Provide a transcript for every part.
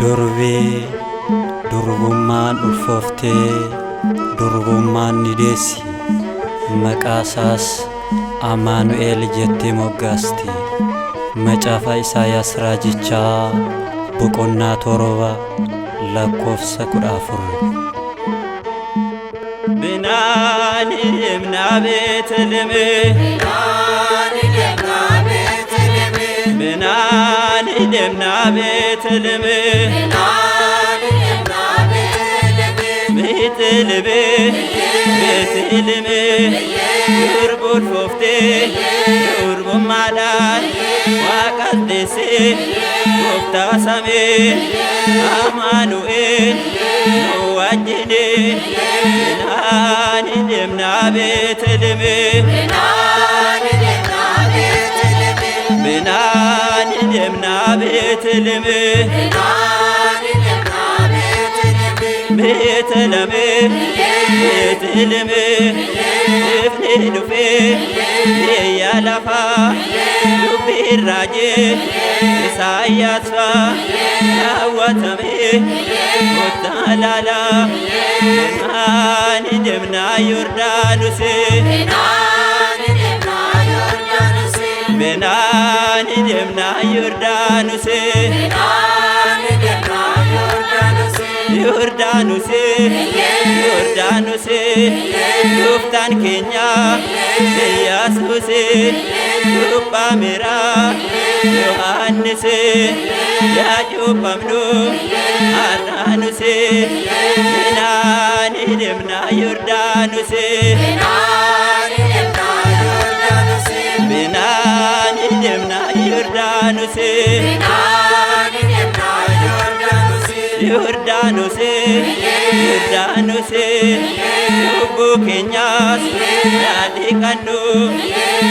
Durbii durbummaan ulfooftee durbummaan ni deessi maqaasaas Amaanu'eel jettee moggaasti. Macaafa Isaayaas raajichaa boqonnaa 7 lakkoofsa 14. Binaani deemna Beetlehem, binaani deemna Beetlehem, Beetlehem, durba ulfooftee durbummaadhaan Waaqas deessee gooftaa samee Amaanu'eel nu wajjini. Binaani deemna Beetlehem, binaani deemna Beetlehem, Beetlehem, Beetlehem, ifni dhufee biyya lafaa dubbiin raajii Isaayaas raawwatame kottaa ilaalaa. Binaani deemna Yordaanos, binaani deemna Yordaanos, Yordaanos, Yordaanos, gooftaan keenya Yesuus cuuphameera Yohaannis yaa cuuphamnu har'aanus. Binaani deemna Yordaanos, binaani deemna Yordaanos, Yordaanos, Yordaanos, lubbuu keenyaas yaa dhiqannu.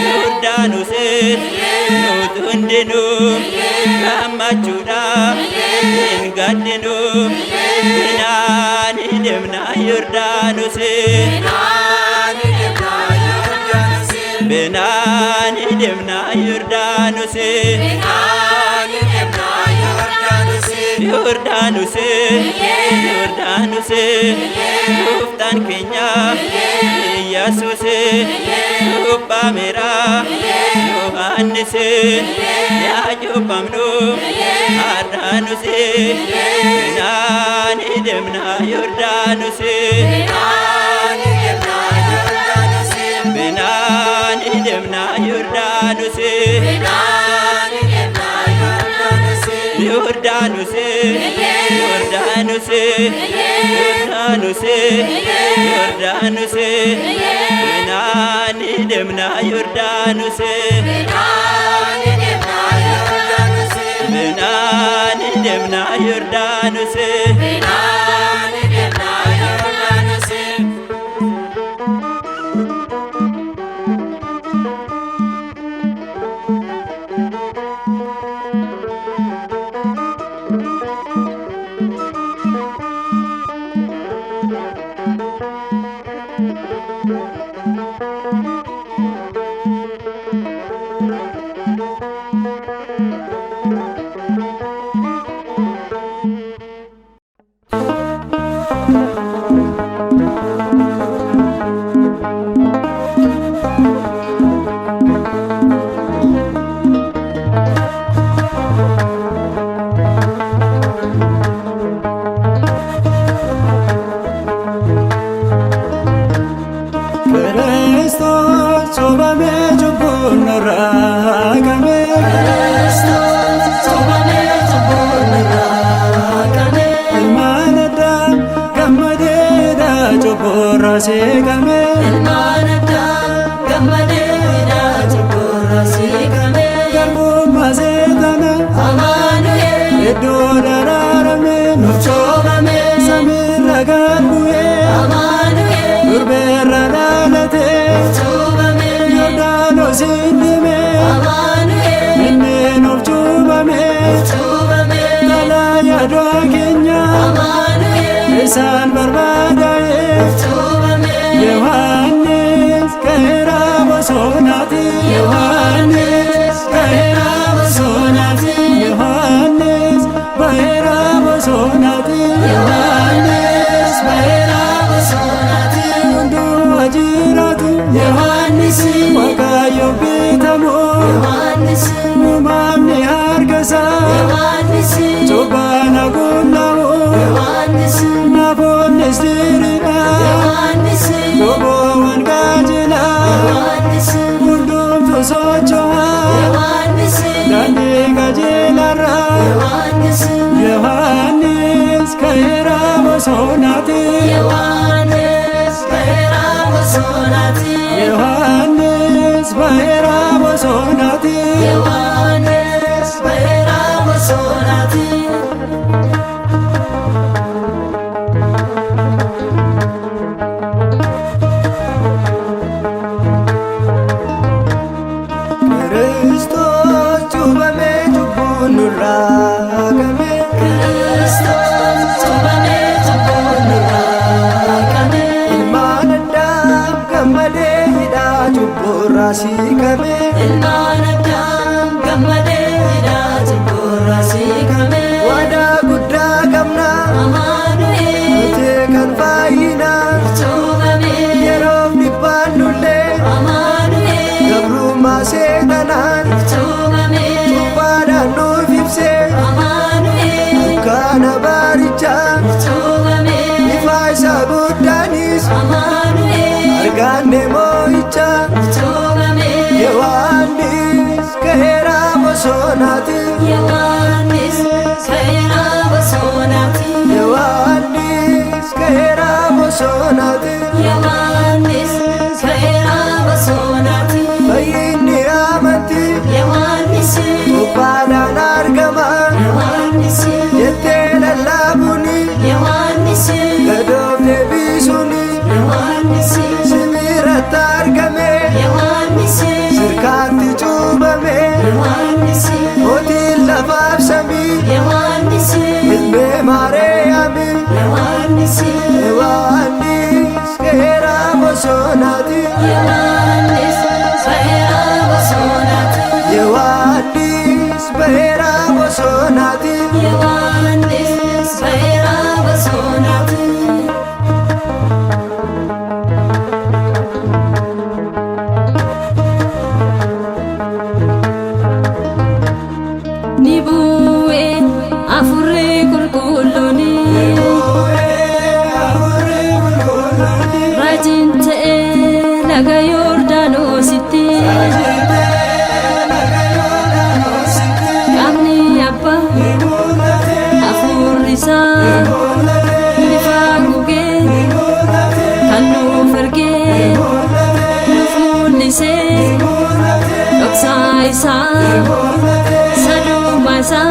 Yordaanos nuti hundinuu gammachuudhaan hin gaddinu. Binaani deemna Yordaanos, binaani deemna Yordaanos, Yordaanos, Yordaanos, gooftaan keenya Yesuus cuuphameera Yohaannis yaa cuuphamnu har'aanus. Binaani deemna Yordaanos, binaani deemna Yordaanos, Yordaanos, Yordaanos, Yordaanos, Yordaanos, binaani deemna Yordaanos, binaani deemna Yordaanos. Isaan barbaadaa'e Yohaannis kahira bosonaati, Yohaannis kahira bosonaati, Yohaannis bahira bosonaati. Yohaannis Waaqayyo bitamoo Yohaannis uumamni harkasaa Yohaannis cobbaana qunnamuu Yohaannis nafoonnis diriidha Yohaannis gowwoowwan qajeelaa Yohaannis hundumtu socho'aa Yohaannis daandii qajeelarraa Yohaannis Yohaannis ka'eera bosonaatti Yohaannis ka'eera bosonaatti Yohaannis ka'eera bosonaatti Yohaannis ka'eera bosonaatti Kristos cubame cubbuun nurraa haqame Kristos cubame cubbuun nurraa haqame Ilmaan Addaam gammadee hidhaa cubburraa siikame Ilmaan Addaam gammadee hidhaa cubburraa siikame Waadaa guddaa qabna Amaanu'eel nuti kan fayyinaa cubame yeroof dhibbaan nullee Amaanu'eel gabrummaa seetanaan cubame cubbaadhaan nuuf ibsee Amaanu'eel dukkaana baarichaa cubame ifa isaa guddaanis Amaanu'eel argaanne moo'icha cubame Yohaannis ka'eera bosonaatti Yohaannis ka'eera bosonaatti Yohaannis ka'eera bosonaatti Yohaannis ka'eera bosonaatti fayyinni amantii Yohaannis cubbaadhaan argama Yohaannis jettee lallaabuuni Yohaannis gadoof deebisuuni Yohaannis simiirratti argame Yohaannis sirkaatti cuubame Yohaannis mootiin lafaaf samii Yohaannis ilmee Maariyaami Yohaannis Yohaannis ka'eera bosonaatti Yohaannis ka'eera bosonaatti Yohaannis ka'eera bosonaatti Yohaannis ka'eera bosonaatti Ni bu'ee Hafuurri Qulqulluun raajiin ta'ee laga Yordaanositti qaamni abbaa hafuurri isaa bifa gugee kan nuuf ergee nuuf mul'isee dhoksaa isaa sadummaa isaa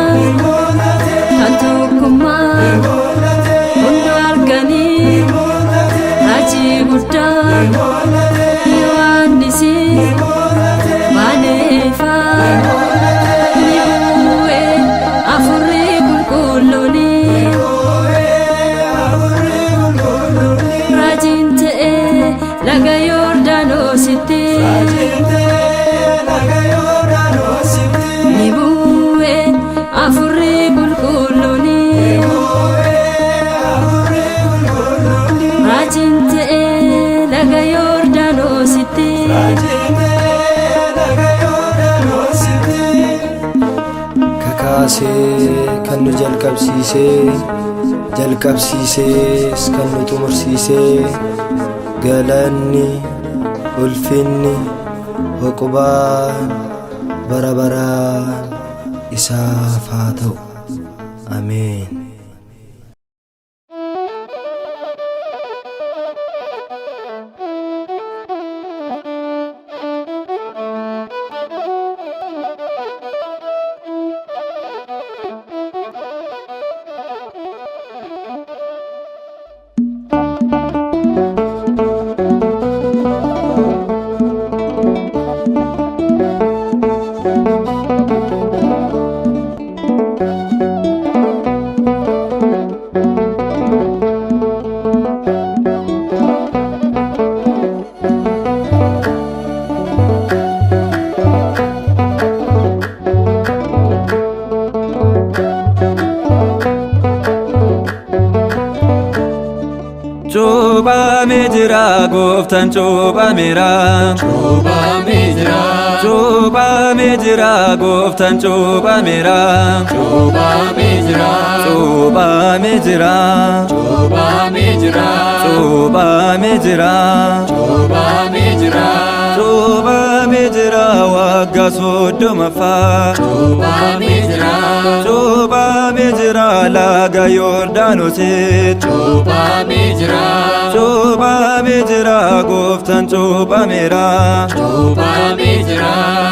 kan tokkummaa hunda arganii raajii guddaa Yohaannis baaneefaa ni bu'ee Hafuurri Qulqulluun raajiin ta'ee laga Yordaanositti ni bu'ee Hafuurri Qulqulluun raajiin ta'ee laga Yordaanositti kakaasee kan nu jalqabsiisees kan nu xumursiisee galanni ulfinni hoqubaan bara baraan isaaf haa ta'u ameen. gooftan cuuphameera. Cuuphamee jira. Cuuphamee jira gooftan cuuphameera. Cuuphamee jira. Cuuphamee jira. Cuuphamee jira. Cuuphamee jira. Cuuphamee jira. Cuuphamee jira waggaa soddomaffaa. Cuuphamee jira. Cuuphamee jira laga Yordaanositti. Cuuphamee jira. Cuuphamee jira gooftan cuuphameera. Cuuphamee jira.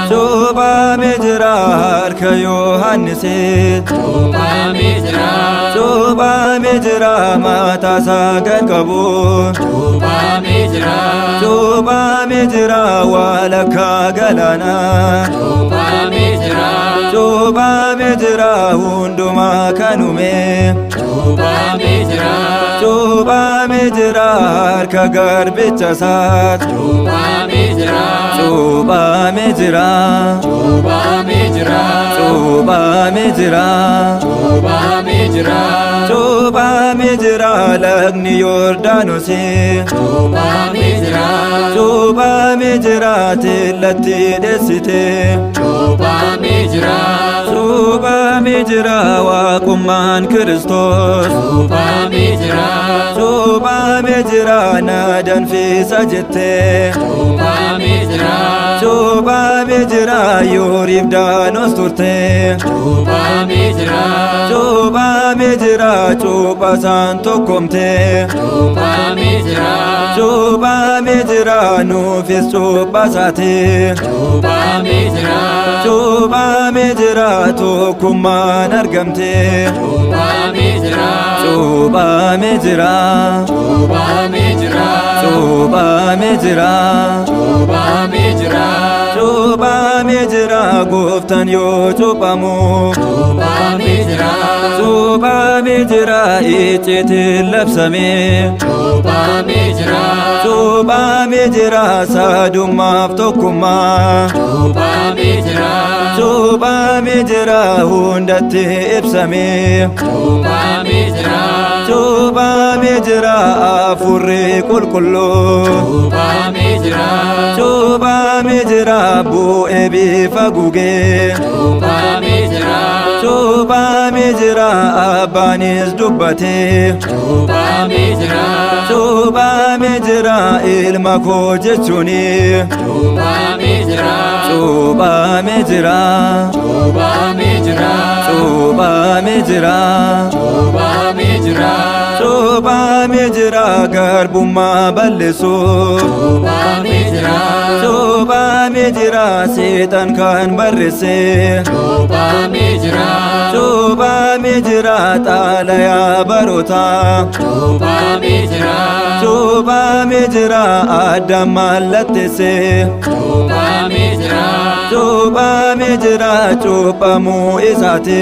Cuuphamee jira harka Yohannisitti. Cuuphamee jira. Cuuphamee jira mataasaa gad qabu. Cuuphamee jira. Cuuphamee jira walakkaa galaanaa. Cuuphamee jira. Cuuphamee jira hundumaa kan uume. Cuuphamee jira. Cuuphamee jira harka garbicha isaatti. Cuuphamee jira. Cuuphamee jira. Cuuphamee jira. Cuuphamee jira. Cuuphamee jira. Cuuphamee jira lagni Yordaanosi. Cuuphamee jira. Cuuphamee jira tillatti dheessite. Cuuphamee jira. Cuuphamee jira waaqummaan Kiristoos. Cuuphamee jira. Cuuphamee jira na danfisa jettee. Cuuphamee jira. Cuuphamee jira Yordaanos turte. Cuuphamee jira. Cuuphamee jira cuuphaan tokkomte. Cuuphamee jira. Cuuphamee jira nuufis cuuphasaate. Cuuphamee jira. Cuuphamee jira tokkummaan argamte. Cuuphamee jira. Cuuphamee jira. Cuuphamee jira. Cuuphamee jira. Cuuphamee jira. Cuuphamee jira gooftan yoo cuuphamu. Cuuphamee jira. Cuuphamee jira icciitiin labsame. Cuuphamee jira. Cuuphamee jira sadummaaf tokkummaa. Cuuphamee jira. Cuuphamee jira hundatti ibsame. Cuuphamee jira. Cuuphamee jira afurri qulqulluu. Cuuphamee jira. Cuuphamee jira bu'ee bifa gugee. Cuuphamee jira. Cuuphamee jira abbaanis dubbate. Cuuphamee jira. Cuuphamee jira ilma koo jechuuni. Cuuphamee jira. Cuuphamee jira. Cuuphamee jira. Cuuphamee jira. Cuuphamee jira. Cuuphamee jira garbummaa balleessu. Cuuphamee jira. Cuuphamee jira seexan kan barreesse. Cuuphamee jira. Cuuphamee jira xaalayaa barootaa. Cuuphamee jira. Cuuphamee jira addaan mallatteesse. Cuuphamee jira. Cuuphamee jira cuuphamuu isaati.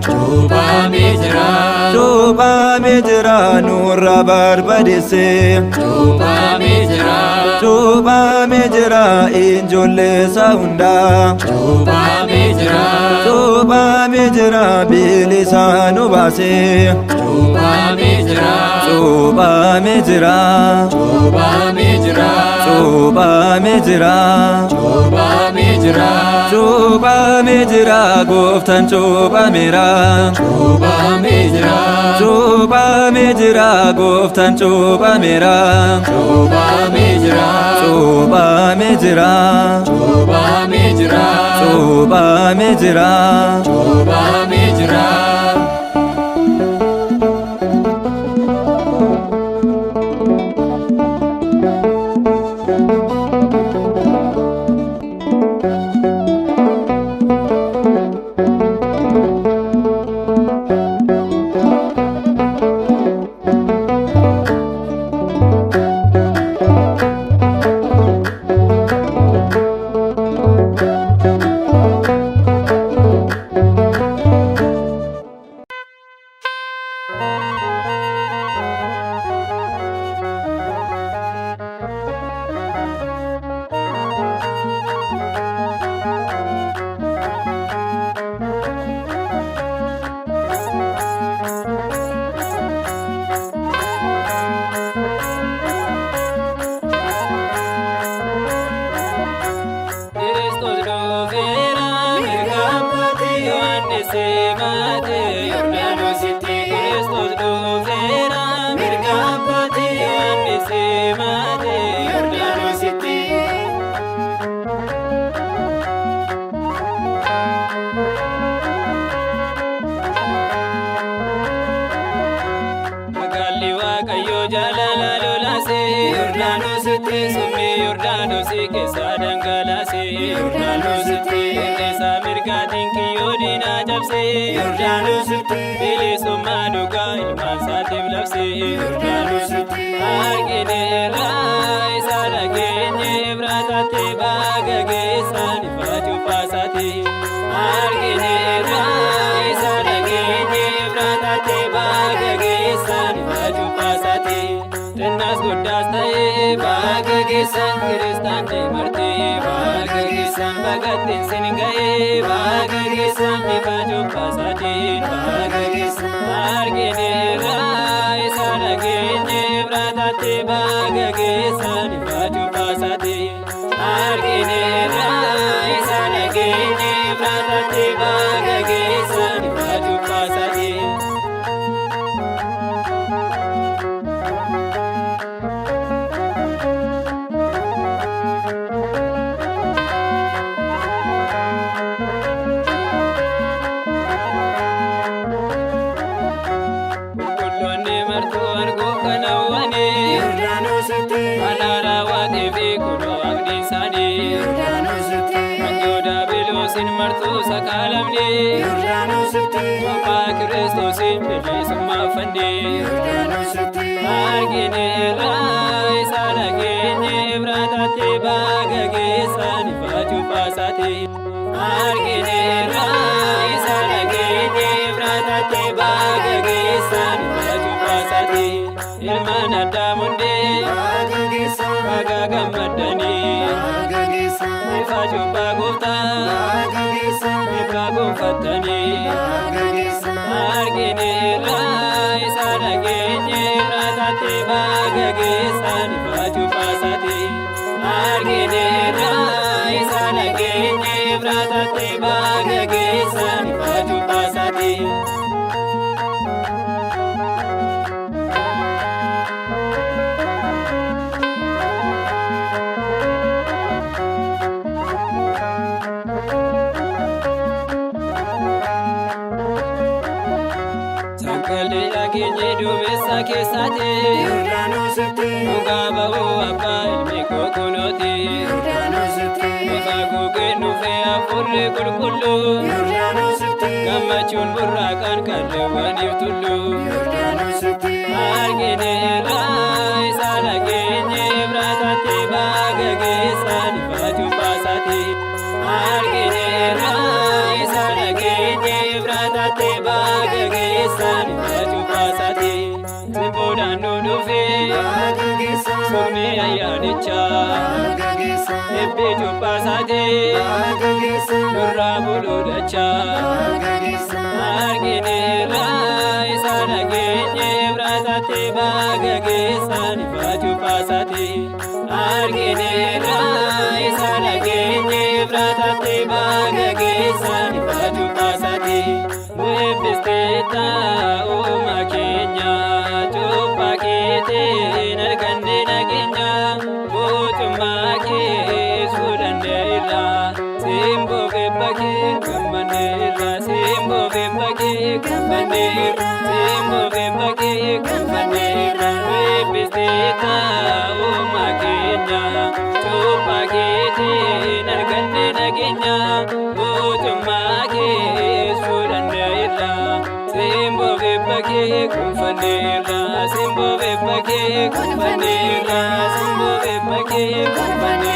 Cuuphamee jira. Cuuphamee jira nurra barbadeesse. Cuuphamee jira. Cuuphamee jira ijoollee isaa hundaa. Cuuphamee jira. Cuuphamee jira bilisaa nu baase. Cuuphamee jira. Cuuphamee jira. Cuuphamee jira. Cuuphamee jira. Cuuphamee jira. Cuuphamee jira gooftan cuuphameera. Cuuphamee jira. Cuuphamee jira gooftan cuuphameera. Cuuphamee jira. Cuuphamee jira. Cuuphamee jira. Cuuphamee jira. Cuuphamee jira. Sumni Yordaanosi keessa dhangalaase Yordaanositti Irreessa mirgaatiin kiyyoo diinaa cabse Yordaanositti bilisummaa dhugaa ilmaan isaatiif labse Yordaanositti argineerra isa dhageenye biraataatti baga geessan ifa cubbaasaati argineerra isa dhageenye biraataatti baga geessan ifa cubbaasaati Tennas guddaas ta'ee baga geessan kiristaan deemartee baga geessan bagattiin sin ga'ee baga geessan ifa cubbaasaatiin baga geessan argineerra isa dhageenye biraataatti baga geessan ifa cubbaasatiin argineerra isa dhageenye biraataatti baga geessan ifa cubbaasatiin Sin martu sakalamne Yordaanositti Abbaa Kiristoosin bilisummaa fanne Yordaanositti argineerra isa dhageenye biraataatti baga geessan ifa cubbaasaati argineerra isa dhageenye biraataatti baga geessan ifa cubbaasaati ilmaan Addaam hundee baga geessan baga gammadanii baga geessan ifa cubbaa gooftaa baga geessan ifa gonfatanii baga geessan argineerra isa dhageenye biraataatti baga geessan ifa cubbaasaati argineerra isa dhageenye biraataatti baga geessan ifa cubbaasaati Sankallee dhageenye duumessa keessaati Yordaanositti dhugaa ba'uu abbaa ilmi koo kunooti Yordaanositti ifa gugeen dhufee hafuurri qulqulluu Yordaanositti gammachuun burraaqaan qalleewwaniif tullu Yordaanositti argineerra isa dhageenye biraataatti baga geessan ifa cubbaasaati argineerra isa dhageenye biraataatti baga geessan ifa cubbaasaati simboodhaan nu dhufee baga geessan sirni ayyaanichaa baga geessan eebbi cubbaasaati baga geessan nurraa buluudhachaa baga geessan argineerra isa dhageenye biraataatti baga geessan ifa cubbaasaati argineerra isa dhageenye biraataatti baga geessan ifa cubbaasaati nu eebbisteetta uumaa keenya cubbaa keetiin arganne nageenya mootummaa kee fuudhanneerra simboo geebba kee gammanneerra simboo geebba kee gammanneerra simboo geebba kee gammanneerra nu eebbisteetta uumaa keenya cubbaa keetiin arganne nageenya mootummaa kee fuudhanneerra simboo geebba kee gonfanneerra simboo geebba kee gonfanneerra simboo geebba kee gonfanneerra